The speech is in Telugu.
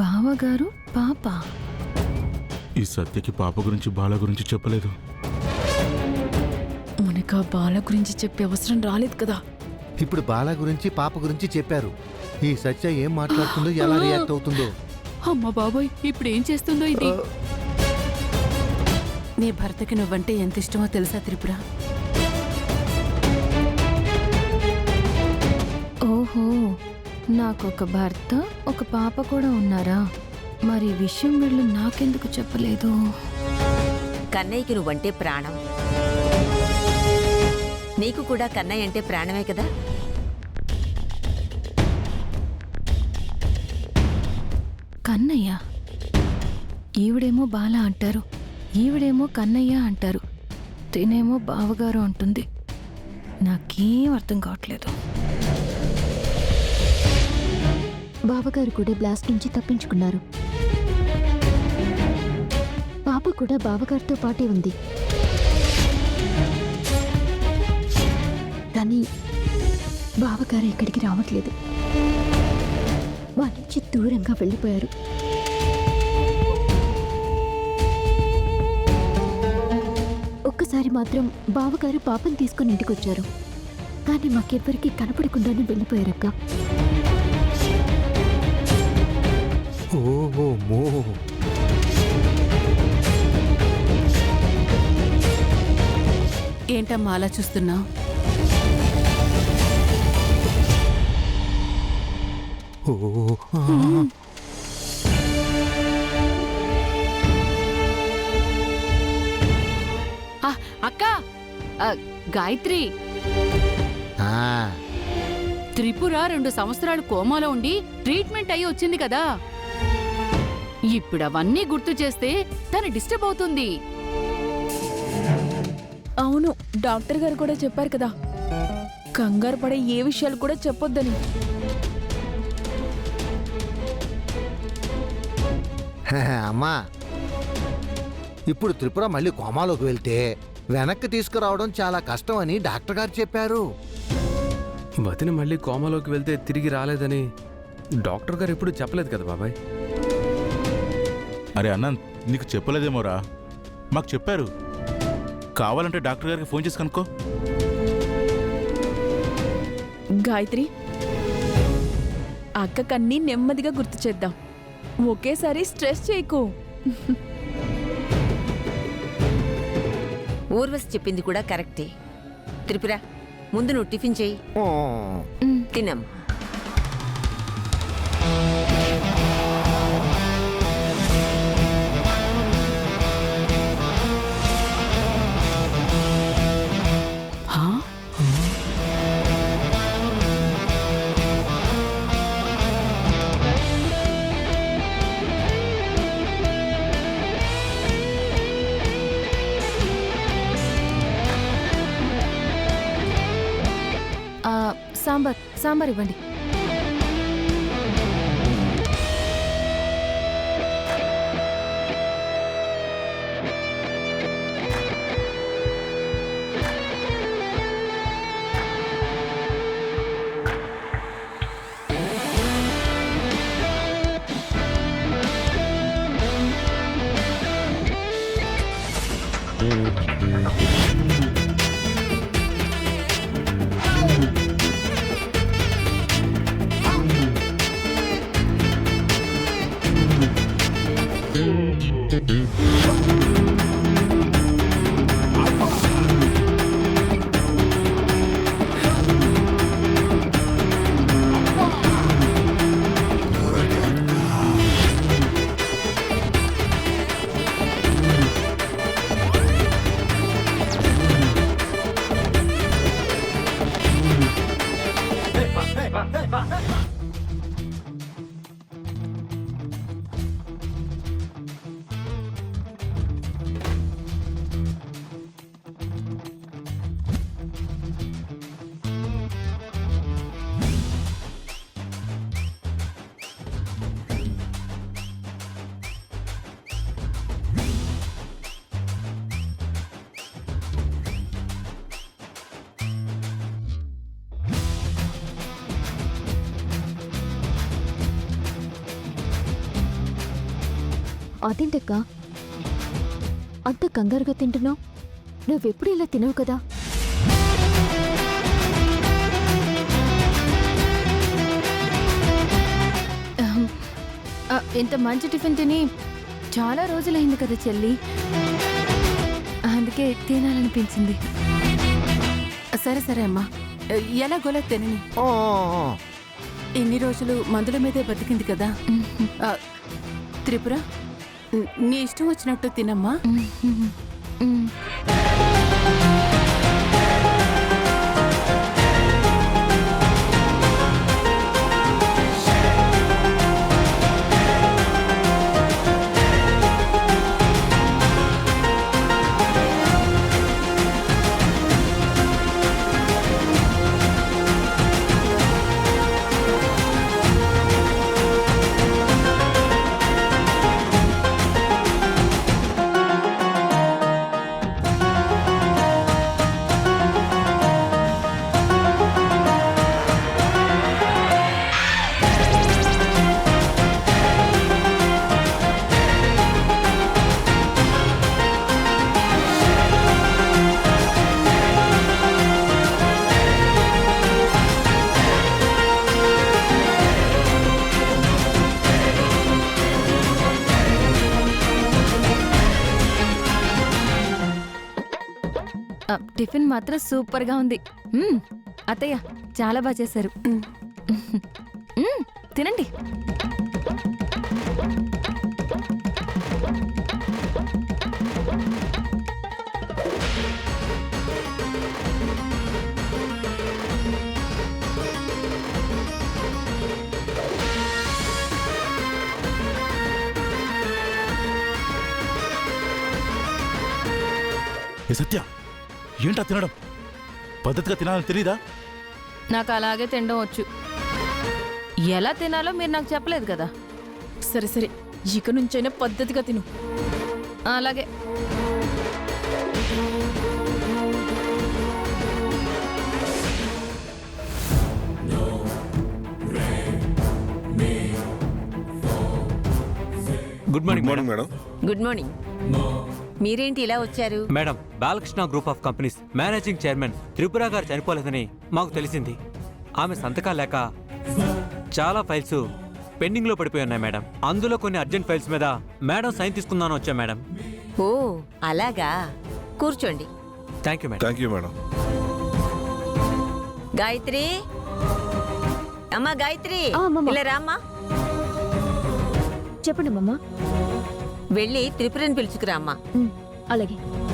బావగారు పాప. ఈ సత్యకి పాప గురించి బాల గురించి చెప్పలేదు. మనకు బాల గురించి చెప్పే అవసరం రాలేదు కదా. ఇప్పుడు బాల గురించి పాప గురించి చెప్పారు. ఈ సత్య ఏం మాట్లాడుతుందో, ఎలా రియాక్ట్ అవుతుందో. అమ్మ బాబోయ్, ఇప్పుడు ఏం చేస్తుందో ఇది. నీ భర్తకి నువ్వంటే ఎంత ఇష్టమో తెలుసా త్రిపుర? ఓహో, నాకొక భర్త ఒక పాప కూడా ఉన్నారా? మరి ఈ విషయం వీళ్ళు నాకెందుకు చెప్పలేదు? కన్నయ్యకి నువ్వంటే ప్రాణం. నీకు కూడా కన్నయ్య అంటే ప్రాణమే కదా. కన్నయ్య? ఈవిడేమో బాల అంటారు, ఈవిడేమో కన్నయ్య అంటారు, తినేమో బావగారు అంటుంది. నాకేం అర్థం కావట్లేదు. బావగారు కూడా బ్లాస్ట్ నుంచి తప్పించుకున్నారు. పాప కూడా బావగారితో పాటే ఉంది. కానీ బావగారు ఎక్కడికి రావట్లేదు. వాళ్ళ నుంచి దూరంగా వెళ్ళిపోయారు. ఒక్కసారి మాత్రం బావగారు పాపను తీసుకుని ఇంటికొచ్చారు. కానీ మాకెవ్వరికీ కనపడకుండానే వెళ్ళిపోయారక్క. ఓహో మో. ఏంటమ్మా అలా చూస్తున్నావు? అక్క, గాయత్రి, త్రిపుర 2 సంవత్సరాలు కోమాలో ఉండి ట్రీట్మెంట్ అయ్యి వచ్చింది కదా. ఇప్పుడు అవన్నీ గుర్తు చేస్తే తను డిస్టర్బ్ అవుతుంది. అవును, డాక్టర్ గారు కూడా చెప్పారు కదా, కంగారు పడే ఏ విషయాలు కూడా చెప్పొద్దని. అమ్మా, ఇప్పుడు త్రిపుర మళ్ళీ కోమాలోకి వెళ్తే వెనక్కి తీసుకురావడం చాలా కష్టం అని డాక్టర్ గారు చెప్పారు. వదిన మళ్ళీ కోమాలోకి వెళ్తే తిరిగి రాలేదని డాక్టర్ గారు ఎప్పుడు చెప్పలేదు కదా బాబాయ్. అరే అనంత్, నీకు చెప్పలేదేమోరా, మాకు చెప్పారు. కావాలంటే డాక్టర్ గారికి ఫోన్ చేసి కనుక్కో. గాయత్రి, అక్కకన్నీ నెమ్మదిగా గుర్తు చేద్దాం. ఒకేసారి స్ట్రెస్ చేయకు. ఊర్వశి చెప్పింది కూడా కరెక్టే. త్రిపుర, ముందు నువ్వు టిఫిన్ చేయి, తినం. సాంబార్ ఇవ్వండి. అదేంటక్క అంత కంగారుగా తింటున్నావు? నువ్వెప్పుడు ఇలా తినవు కదా. ఇంత మంచి టిఫిన్ తిని చాలా రోజులైంది కదా చెల్లి, అందుకే తినాలనిపించింది. సరే సరే అమ్మా, ఎలాగోలా తినని. ఇన్ని రోజులు మందుల మీదే బతికింది కదా. ఆ, త్రిపుర, నీ ఇష్టం వచ్చినట్టు తినమ్మా. టిఫిన్ మాత్రం సూపర్ గా ఉంది. అత్తయ్య చాలా బాగా చేశారు. తినండి. ఏ సత్య, ఏంటా తినడం? పద్ధతిగా తినాలని తెలీదా? నాకు అలాగే తినడం వచ్చు. ఎలా తినాలో మీరు నాకు చెప్పలేదు కదా. సరే సరే, ఇక నుంచైనా పద్ధతిగా తిను. అలాగే. Good morning madam. Good morning. మీరేంటి ఇలా వచ్చారు? Madam, Balakrishna group of companies managing chairman Tripura గారు చనిపోలేదని మాకు తెలిసింది. ఆమె సంతకాలు లేక చాలా ఫైల్స్ పెండింగ్ లో పడిపోయి ఉన్నాయి మేడం. అందులో కొన్ని అర్జెంట్ ఫైల్స్ మీద మేడం సైన్ తీసుకుందామని వచ్చా మేడం. ఓ అలాగా, కూర్చోండి. Thank you madam. గాయత్రి, అమ్మా గాయత్రి, ఆ, అమ్మమ్మ. ఇలా రామ్మా. చెప్పండి అమ్మమ్మ. వెళ్ళి త్రిపురని పిలుచుకురా అమ్మా. అలాగే.